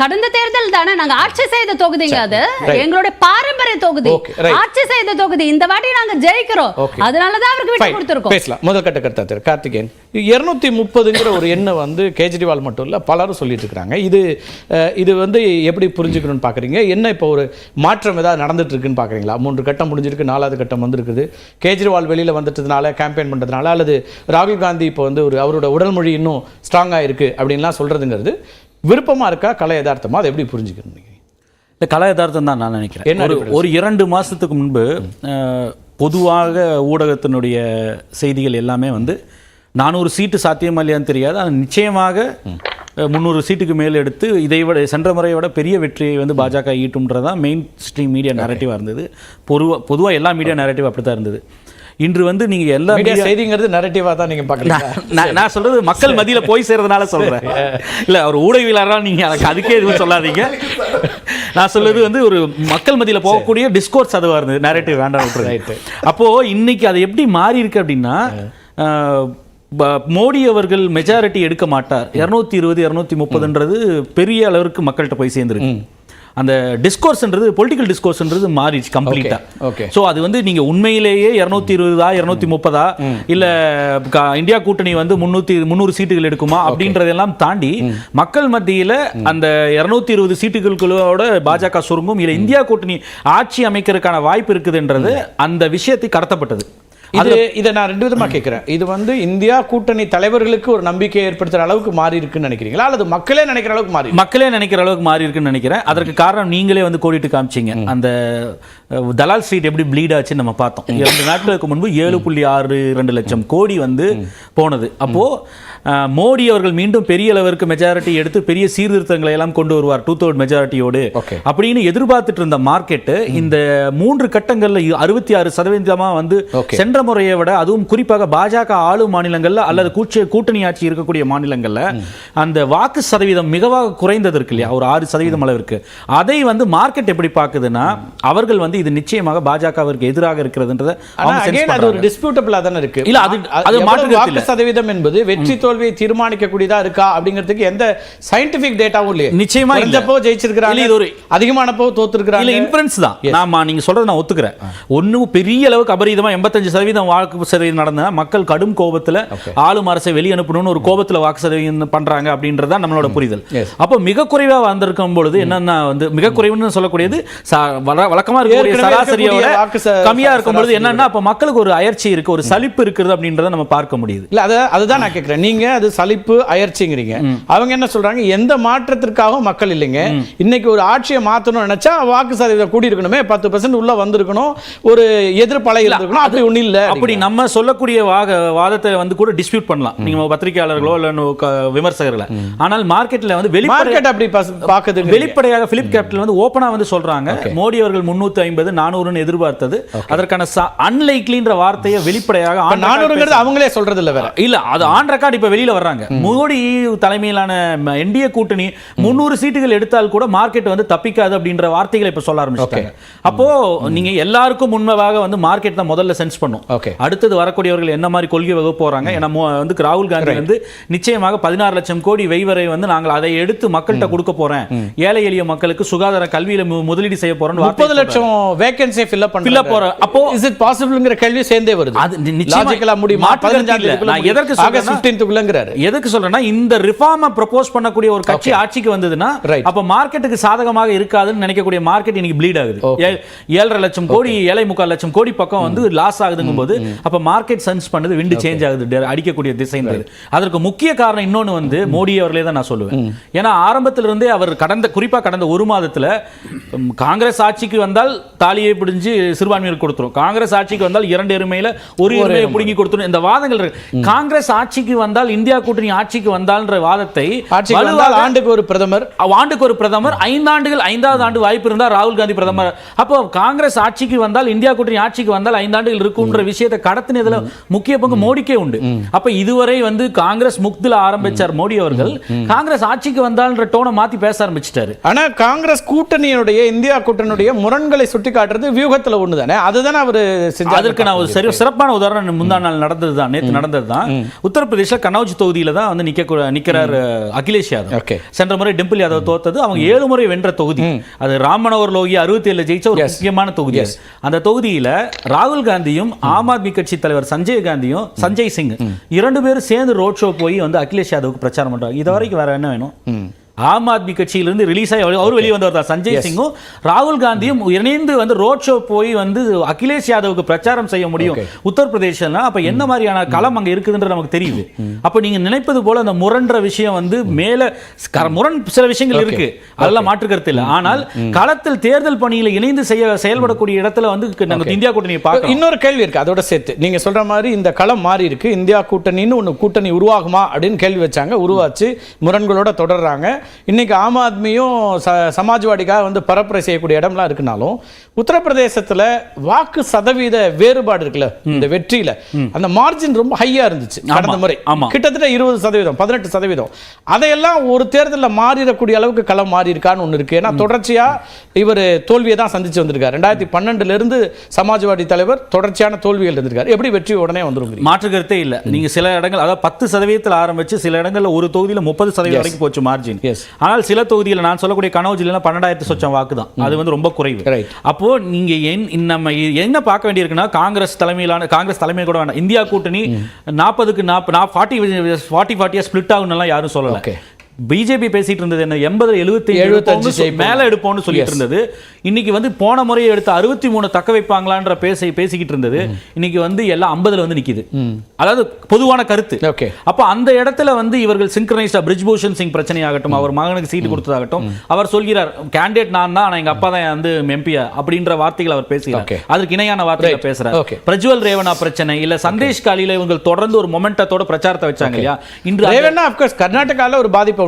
கடந்த தேர்தல் தானே நாங்க ஆட்சி செய்த தொகுதிங்க, அது எங்களுடைய பாரம்பரிய தொகுதி, ஆட்சி செய்த தொகுதி. இந்த வாட்டி நாங்க ஜெயிக்கிறோம், அதனாலதான் அவருக்கு விட்டு கொடுத்திருக்கோம். பேசலாம். முதல் கட்ட கருத்தா கார்த்திகேயன், 230ங்கிற ஒரு எண்ணை வந்து கேஜ்ரிவால் மட்டும் இல்ல பலரும் சொல்லிட்டு இருக்காங்க. இது வந்து எப்படி புரிஞ்சுக்கணும்னு பாக்குறீங்க? என்ன இப்போ ஒரு மாற்றம் ஏதாவது நடந்துட்டு இருக்குன்னு பாக்குறீங்களா? 3 கட்டம் முடிஞ்சிருக்கு, 4வது கட்டம் வந்திருக்குது. கேஜ்ரிவால் வெளியில வந்துட்டதுனால, கேம்பெயின் பண்றதுனால, அல்லது ராகுல் காந்தி இப்போ வந்து அவரோட உடல் மொழி இன்னும் ஸ்ட்ராங்கா இருக்கு அப்படின்லாம் சொல்றதுங்கிறது விருப்பமா இருக்கா, கலை யதார்த்தமா? அதை எப்படி புரிஞ்சுக்கணும்? இந்த கலை யதார்த்தம் தான் நான் நினைக்கிறேன். ஒரு 2 மாதத்துக்கு முன்பு பொதுவாக ஊடகத்தினுடைய செய்திகள் எல்லாமே வந்து 400 சீட்டு சாத்தியமா இல்லையான்னு தெரியாது, ஆனால் நிச்சயமாக 300 சீட்டுக்கு மேல் எடுத்து இதை விட சென்ற முறையை விட பெரிய வெற்றியை வந்து பாஜக ஈட்டும்ன்றதான் மெயின் ஸ்ட்ரீம் மீடியா நரேட்டிவாக இருந்தது. பொதுவாக எல்லா மீடியா நரேட்டிவ் அப்படி தான் இருந்தது. இன்று வந்து நீங்க எல்லா செய்திங்கிறது நரேட்டிவா தான் நீங்க பார்க்கறீங்க. நான் சொல்றது மக்கள் மத்தியில போய் சேர்றதுனால சொல்றேன். இல்ல ஒரு ஊடகவியலாளரா நீங்க அதுக்கே எதுவும் சொல்லாதீங்க. நான் சொல்றது வந்து ஒரு மக்கள் மத்தியில போகக்கூடிய டிஸ்கோர்ஸ் அதுவா இருந்தது, நரேட்டிவ் வேண்டாம் விட்டுருங்க. அப்போ இன்னைக்கு அது எப்படி மாறி இருக்கு அப்படின்னா, மோடி அவர்கள் மெஜாரிட்டி எடுக்க மாட்டார், 220 230ன்றது பெரிய அளவிற்கு மக்கள்கிட்ட போய் சேர்ந்துருக்கு. அந்த டிஸ்கோர்ஸ்ன்றது பொலிட்டிக்கல் டிஸ்கோர்ஸ்ன்றது மாறிச்சு கம்ப்ளீட்டா. ஸோ அது வந்து நீங்க உண்மையிலேயே 220 230 இல்ல இந்தியா கூட்டணி வந்து 300 சீட்டுகள் எடுக்குமா அப்படின்றதெல்லாம் தாண்டி மக்கள் மத்தியில அந்த 220 சீட்டுகளுக்குள்ளோட பாஜக சுருங்கும், இல்ல இந்தியா கூட்டணி ஆட்சி அமைக்கிறதுக்கான வாய்ப்பு இருக்குதுன்றது அந்த விஷயத்தை கடத்தப்பட்டது. இதை நான் 2 விதமா கேட்கிறேன். இது வந்து இந்தியா கூட்டணி தலைவர்களுக்கு ஒரு நம்பிக்கை ஏற்படுத்துற அளவுக்கு மாறி இருக்குன்னு நினைக்கிறீங்களா, அல்லது மக்களே நினைக்கிற அளவுக்கு மாறி இருக்குன்னு நினைக்கிறேன். அதற்கு காரணம் நீங்களே வந்து கோடிட்டு காமிச்சிங்க. அந்த தலால் ஸ்ட்ரீட் எப்படி ப்ளீட் ஆச்சுன்னு நம்ம பார்த்தோம். 2 நாட்களுக்கு முன்பு 7.62 லட்சம் கோடி வந்து போனது. அப்போ மோடி அவர்கள் மீண்டும் பெரிய அளவிற்கு மெஜாரிட்டி எடுத்து பெரிய சீர்திருத்தங்களை எல்லாம் கொண்டு வருவார் 2/3 மெஜாரிட்டியோடு அப்படின்னு எதிர்பார்த்துட்டு இருந்த மார்க்கெட் இந்த 3 கட்டங்கள்ல 66% வந்து சென்ற முறையை விட, அதுவும் குறிப்பாக பாஜக ஆளும் மாநிலங்கள்ல அல்லது கூட்டணி ஆட்சி இருக்கக்கூடிய மாநிலங்கள்ல அந்த வாக்கு சதவீதம் மிகவாக குறைந்தது இருக்கு இல்லையா, ஒரு 6% அளவிற்கு. அதை வந்து மார்க்கெட் எப்படி பார்க்குதுன்னா, அவர்கள் வந்து இது நிச்சயமாக பாஜகவிற்கு எதிராக இருக்கிறதுன்றத ஒரு டிஸ்பியூட்டபிளா தான இருக்கு. இல்ல அது வாக்கு சதவீதம் என்பது வெற்றி தோல்வியை தீர்மானிக்கக்கூடியதா இருக்கா அப்படிங்கிறதுக்கு எந்த சயின்டிபிக் டேட்டாவும் இல்லையே. நிச்சயமா இல்லப்போ ஜெயிச்சிருக்காங்க, இது ஒரு அதிகமானப்போ தோத்துருக்காங்க. இல்ல இன்ஃபரன்ஸ் தான். நீங்க சொல்றது நான் ஒத்துக்கிறேன். ஒன்னும் பெரிய அளவுக்கு அபரீதமா 85% வாக்கு சதவீதம் நடந்தா மக்கள் கடும் கோபத்துல ஆளும் அரசை வெளியே அனுப்பணும்னு ஒரு கோபத்துல வாக்கு சதவீதம் பண்றாங்க அப்படின்றதா நம்மளோட புரிதல். அப்ப மிக குறைவா வந்திருக்கும் பொழுது என்னன்னா வந்து மிக குறைவுன்னு சொல்லக்கூடியது வழக்கமா இருக்கக்கூடிய சராசரியோட கம்மியா இருக்கும் பொழுது என்னன்னா அப்ப மக்களுக்கு ஒரு அயற்சி இருக்கு, ஒரு சலிப்பு இருக்குது அப்படின்றத நம்ம பார்க்க முடியுது. இல்ல அதுதான் நான் கேட்கிறேன். நீங்க அது சலிப்பு அயற்சிங்கிறீங்க, அவங்க என்ன சொல்றாங்க, எந்த மாற்றத்திற்காகவும் மக்கள் இல்லைங்க, இன்னைக்கு ஒரு ஆட்சியை மாற்றணும்னு நினைச்சா வாக்கு சதவீதம் கூடி இருக்கணுமே, 10% உள்ள வந்திருக்கணும், ஒரு எதிர்ப்பலை இருக்கணும், அப்படி ஒண்ணு இல்ல. அப்படி நம்ம சொல்லக்கூடிய வாதத்தை வந்து கூட டிஸ்பியூட் பண்ணலாம் நீங்க பத்திரிகையாளர்களோ இல்ல விமர்சகர்களோ. ஆனால் மார்க்கெட்ல வந்து வெளிப்படையாக பிலிப் கேபிட்டல் வந்து ஓபனா வந்து சொல்றாங்க, மோடி அவர்கள் 350 400 எதிர்பார்த்தது, அதற்கான அன்லைக்லின்ற வார்த்தையை வெளிப்படையாக 400 அவங்களே சொல்றது இல்ல, வேற இல்ல அது ஆன் ரெக்கார்ட் இப்ப வெளியில வர்றாங்க. மோடி தலைமையிலான என்டிஏ கூட்டணி 300 சீட்டுகள் எடுத்தால் கூட மார்க்கெட் வந்து தப்பிக்காது அப்படின்ற வார்த்தைகளை இப்ப சொல்ல ஆரம்பிச்சிட்டாங்க. அப்போ நீங்க எல்லாருக்கும் முன்னதாக வந்து மார்க்கெட் தான் முதல்ல சென்ஸ் பண்ணும், அடுத்தது வரக்கூடியவர்கள் என்ன மாதிரி கொள்கை வகுப்பு போறாங்க. ஏன்னா வந்து ராகுல் காந்தி வந்து நிச்சயமாக 16 லட்சம் கோடி வைவரை வந்து நாங்கள் அதை எடுத்து மக்கள்கிட்ட கொடுக்க போறேன், ஏழை எளிய மக்களுக்கு சுகாதார கல்வியில முதலீடு செய்ய போறோம், 30 லட்சம் வேகன்சி ஃபில் போற. அப்போ இஸ் இட் பாசிபிள்ங்கற கேள்வி சேர்ந்தே வருது. அது நிச்சயமா முடியுமா? 15 நான் எதற்கு ஆகஸ்ட் 15 குள்ளங்கறாரு. எதற்கு சொல்றேன்னா, இந்த ரிஃபார்மை ப்ரோபோஸ் பண்ணக்கூடிய ஒரு கட்சி ஆட்சிக்கு வந்ததுன்னா அப்ப மார்க்கெட்டுக்கு சாதகமாக இருக்காதுன்னு நினைக்கக்கூடிய மார்க்கெட் இன்னைக்கு ப்ளீட் ஆகுது. 7.5 லட்சம் கோடி 7.25 லட்சம் கோடி பக்கம் வந்து லாஸ் ஆகுதுங்கும் போது அப்ப மார்க்கெட் சென்ஸ் பண்ணுது, விண்டு சேஞ்ச் ஆகுது, அடிக்கக்கூடிய திசைன்றது. அதற்கு முக்கிய காரணம் இன்னொன்னு வந்து மோடி அவர்களே தான் நான் சொல்லுவேன். ஏன்னா ஆரம்பத்துல இருந்தே அவர் குறிப்பா கடந்த 1 மாதத்துல காங்கிரஸ் ஆட்சிக்கு வந்தால் தாலியை பிடிஞ்சு சிறுபான்மையினர் கொடுத்துரும், காங்கிரஸ் ஆட்சிக்கு வந்தால் 2 எருமையில ஒரு எருமையை பிடுங்கி கொடுத்துரும், இந்த வாதங்கள் இருக்கு. காங்கிரஸ் ஆட்சிக்கு வந்தால் இந்தியா கூட்டணி ஆட்சிக்கு வந்தால்ன்ற வாதத்தை ஆண்டுக்கு ஒரு பிரதமர் 5 ஆண்டுகள் 5வது ஆண்டு வாய்ப்பு இருந்தா ராகுல் காந்தி பிரதமர். அப்போ காங்கிரஸ் ஆட்சிக்கு வந்தால் இந்தியா கூட்டணி ஆட்சிக்கு வந்தால் 5 ஆண்டுகள் இருக்கும்ன்ற விஷயத்தை கடத்தினதுல முக்கிய பங்கு மோடிக்கே உண்டு. அப்ப இதுவரை வந்து காங்கிரஸ் முக்தில ஆரம்பிச்சார் மோடி அவர்கள், காங்கிரஸ் ஆட்சிக்கு வந்தால்ன்ற டோனை மாத்தி பேச ஆரம்பிச்சிட்டாரு. ஆனா காங்கிரஸ் கூட்டணியுடைய இந்தியா கூட்டணியுடைய முரண்களை சுட்டி காட்டுறது வியூகத்துல ஒண்ணுதானே, அதுதானே அவர் செஞ்சார். அதற்கு நான் ஒரு சிறப்பான உதாரணம் முந்தா நாள் நடந்ததுதான், நேற்று நடந்ததுதான். உத்தரப்பிரதேச கனௌஜ் தொகுதியில தான் வந்து நிக்கிறார் அகிலேஷ் யாதவ். சென்ற முறை டிம்பிள் யாதவ் தோத்தது, அவங்க 7 முறை வென்ற தொகுதி. அது ராம் மனோகர் லோகி 67 ஜெயிச்ச ஒரு முக்கியமான தொகுதி. அந்த தொகுதியில ராகுல் காந்தியும் ஆம் ஆத்மி கட்சி தலைவர் சஞ்சய் சிங் 2 பேரும் சேர்ந்து ரோட் ஷோ போய் வந்து அகிலேஷ் யாதவுக்கு பிரச்சாரம் பண்றாங்க. இது வரைக்கும் வேற என்ன வேணும்? ஆம் ஆத்மி கட்சியிலிருந்து ரிலீஸ் ஆகி அவர் வெளியே வந்தவர் தான் சஞ்சய் சிங்கும் ராகுல் காந்தியும் இணைந்து வந்து ரோட் ஷோ போய் வந்து அகிலேஷ் யாதவுக்கு பிரச்சாரம் செய்ய முடியும் உத்தரப்பிரதேசம். அப்ப என்ன மாதிரியான களம் அங்க இருக்குதுன்றது நமக்கு தெரியுது. அப்ப நீங்க நினைப்பது போல அந்த முரண்ற விஷயம் வந்து மேல முரண் சில விஷயங்கள் இருக்கு, அதெல்லாம் மாற்று கருத்து இல்லை. ஆனால் களத்தில் தேர்தல் பணியில இணைந்து செயல்படக்கூடிய இடத்துல வந்து நம்ம இந்தியா கூட்டணியை பார்க்க இன்னொரு கேள்வி இருக்கு. அதோட சேர்த்து நீங்க சொல்ற மாதிரி இந்த களம் மாறி இருக்கு. இந்தியா கூட்டணின்னு ஒன்று கூட்டணி உருவாகுமா அப்படின்னு கேள்வி வச்சாங்க, உருவாச்சு, முரண்களோட தொடர்றாங்க. இன்னைக்கு ஆம் ஆத்மியும் சமாஜ்வாடிக்காக வந்து பரப்புரை செய்யக்கூடிய இடம்லாம் இருக்குனாலும் உத்தரப்பிரதேசத்துல வாக்கு சதவீத வேறுபாடு இருக்குல்ல, இந்த வெற்றியில அந்த மார்ஜின் ரொம்ப ஹையா இருந்துச்சு கடந்த முறை, கிட்டத்தட்ட 20%, 18%. அதையெல்லாம் ஒரு தேர்தலில் மாறிடக்கூடிய அளவுக்கு களம் மாறி இருக்கான்னு ஒன்று இருக்கு. ஏன்னா தொடர்ச்சியா இவர் தோல்வியை தான் சந்திச்சு வந்திருக்காரு. 2012 இருந்து சமாஜ்வாடி தலைவர் தொடர்ச்சியான தோல்விகள் இருந்திருக்காரு. எப்படி வெற்றி உடனே வந்துரும்? மாற்று கருத்தே இல்லை. நீங்க சில இடங்கள் அதாவது 10% ஆரம்பிச்சு சில இடங்கள்ல ஒரு தொகுதியில 30% வரைக்கும் போச்சு மார்ஜின். ஆனால் சில தொகுதியில் நான் சொல்லக்கூடிய கனௌஜில 12,000 சொச்சம் வாக்கு தான். அது வந்து ரொம்ப குறைவு. அப்போ நீங்க நம்ம என்ன பார்க்க வேண்டியிருக்குன்னா, காங்கிரஸ் தலைமையில் கூட வேண்டாம், இந்தியா கூட்டணி 40க்கு 40 ஸ்பிளிட் ஆகும்னு யாரும் சொல்லல. பிஜேபி பேசிட்டு இருந்தது என்ன 80-75 மேல எடுப்போம்னு சொல்லிட்டு இருந்தது. இன்னைக்கு வந்து போன முறையை எடுத்து 63 தக்க வைப்பாங்களான்ற பேசிக்கிட்டு இருந்தது. இன்னைக்கு வந்து எல்லாம் 50ல வந்து நிக்குது. அதாவது பொதுவான கருத்து. அப்ப அந்த இடத்துல வந்து இவர்கள் சிங்க்ரனைஸ்டா பிரிஜ்பூஷன் சிங் பிரச்சனையாகட்டும், அவர் மகனுக்கு சீட்டு கொடுத்ததாகட்டும், அவர் சொல்கிறார் கேண்டிடேட் நான் தான், எங்க அப்பா தான் வந்து எம்பியா அப்படின்ற வார்த்தைகள் அவர் பேசுகிறார். அதுக்கு இணையான வார்த்தைகளை பேசுறார். பிரஜ்வல் ரேவண்ணா பிரச்சனை இல்ல சந்தேஷ் காலில இவங்க தொடர்ந்து ஒரு மொமெண்டத்தோட பிரச்சாரத்தை வச்சாங்க இல்லையா? இன்று ரேவண்ணா ஆஃப் கோர்ஸ் கர்நாடகால ஒரு பாதிப்பு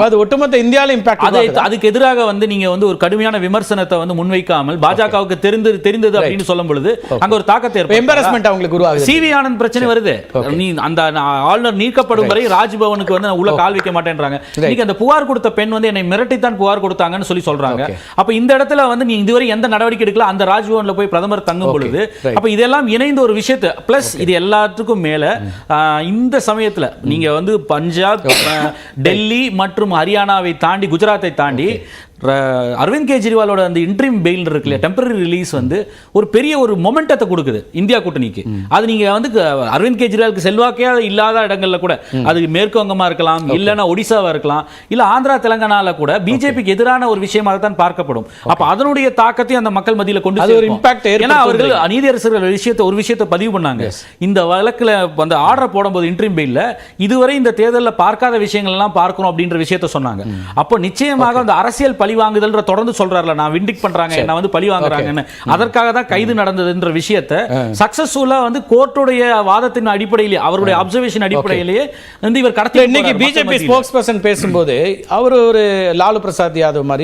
அது ஒட்டுமொத்த இந்தியால இம்பாக்ட். அதுக்கு எதிராக வந்து நீங்க வந்து ஒரு கடுமையான விமர்சனத்தை வந்து முன்வைக்காமல் பாஜகவுக்கு தெரிந்தது அப்படின்னு சொல்லும் பொழுது அங்க ஒரு தாக்கத்தை எம்பாரஸ்மென்ட் அவங்களுக்கு உருவாகுது. சிவி ஆனந்த் பிரச்சனை வருது. நீ அந்த ஆளுநர் நீக்கப்படும் வரை ராஜ்பவனுக்கு வந்து உள்ள கால் வைக்க மாட்டேன்றாங்க. இன்னைக்கு அந்த புகார் கொடுத்த பெண் வந்து என்னை மிரட்டித்தான் புகார் கொடுத்தாங்கன்னு சொல்லி சொல்றாங்க. அப்ப இந்த இடத்துல வந்து நீ இதுவரை எந்த நடவடிக்கை எடுக்கல, அந்த ராஜ்பவன்ல போய் பிரதமர் தங்கும் பொழுது அப்ப இதெல்லாம் இணைந்த ஒரு விஷயத்தை பிளஸ் இது எல்லாத்துக்கும் மேல இந்த சமயத்துல நீங்க வந்து பஞ்சாப், டெல்லி மற்றும் ஹரியானாவை தாண்டி குஜராத்தை தாண்டி அரவிந்த் கெஜ்ரிவாலோட அந்த இன்ட்ரீம் பெயில் இருக்குல்ல, டெம்பரரி ரிலீஸ் வந்து ஒரு பெரிய ஒரு மொமெண்டத்தை கொடுக்குது இந்தியா கூட்டணிக்கு. அது நீங்க வந்து அரவிந்த் கெஜ்ரிவாலுக்கு செல்வாக்கே இல்லாத இடங்கள்ல கூட, அது மேற்கு வங்கமா இருக்கலாம், இல்லைன்னா ஒடிசாவா இருக்கலாம், இல்ல ஆந்திரா தெலுங்கானால கூட பிஜேபிக்கு எதிரான ஒரு விஷயமாக தான் பார்க்கப்படும். அப்ப அதனுடைய தாக்கத்தை அந்த மக்கள் மத்தியில கொண்டு ஒரு இம்பாக்ட். ஏன்னா அவர்கள் நீதியரசர்கள் ஒரு விஷயத்தை பதிவு பண்ணாங்க. இந்த வழக்குல வந்து ஆர்டர் போடும்போது இன்ட்ரீம் பெயில்ல இதுவரை இந்த தேர்தலில் பார்க்காத விஷயங்கள் எல்லாம் பார்க்கணும் அப்படின்ற விஷயத்தை சொன்னாங்க. அப்போ நிச்சயமாக அந்த அரசியல் பழி வாங்குதல்ன்ற தொடர்ந்து சொல்றாருல, நான் விண்டிக் பண்றாங்க, என்ன வந்து பழி வாங்குறாங்கன்னு, அதற்காக தான் கைது நடந்ததுன்ற விஷயத்தை சக்சஸ்ஃபுல்லா வந்து கோர்ட்டுடைய வாதத்தின் அடிப்படையிலே, அவருடைய அப்சர்வேஷன் அடிப்படையிலேயே வந்து இவர் கடத்தி. இன்னைக்கு பிஜேபி ஸ்போக்ஸ் பர்சன் பேசும்போது அவர் ஒரு லாலு பிரசாத் யாதவ் மாதிரி